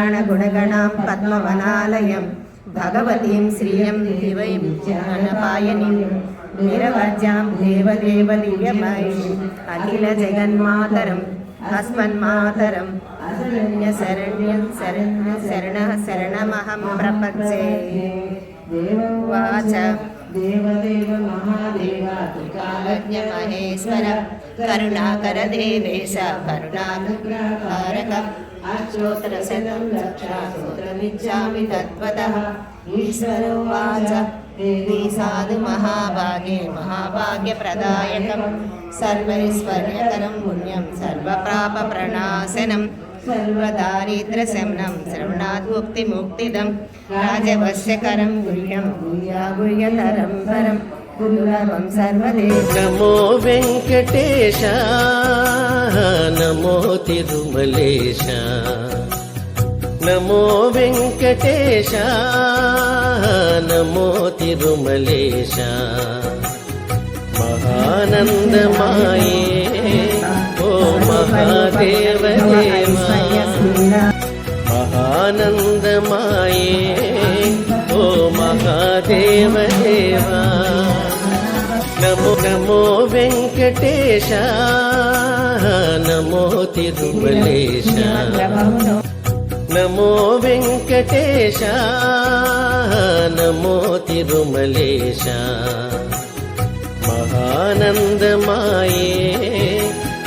गुणगणां पद्मवनालयं भगवतीं श्रियं दिवैं ज्ञानपायनीं निरवज्यां देवदेव दिव्यमहिषीम् अखिलजगन्मातरम् अस्मन्मातरम् अशरण्यं शरणः शरणमहं प्रपद्ये वाच देवदेव महादेव त्रिकालज्ञ महेश्वर करुणाकर देवेश करुणानुग्रहकारक अष्टोत्तरशतं लक्षास्तोत्रमिच्छामि तत्त्वतः ईश्वरोवाच देवी साधु महाभागे महाभाग्यप्रदायकं सर्वैश्वर्यकरं पुण्यं सर्वपापप्रणाशनं सर्वदारिद्र्यशमनं श्रवणात् मुक्तिमुक्तिदं राजवश्यकरं गुह्यं गुह्यागुह्यतरं परं दुर्लभं सर्वदेव। नमो वेंकटेश नमो तिरुमलेश नमो वेंकटेश नमो तिरुमलेश महानंदमाये ओ महादेव देवा महानंदमाये ओ महादेव देवा नमो नमो वेंकटेश नमो तिरुमलेश नमो वेंकटेश नमो तिरुमलेश महानंदमाये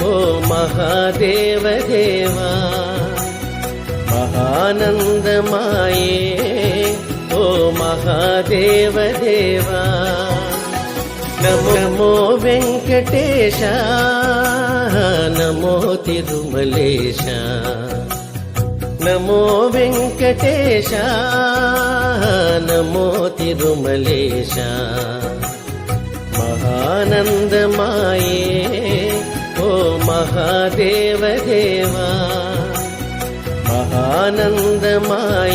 ओ महादेव देवा महानंदमाये ओ महादेव देवा नमो नमो वेंकटेश नमो तिरुमलेश नमो वेंकटेश नमो तिरुमलेश महानंदमाये ओ महादेव देवा महानंदमाये।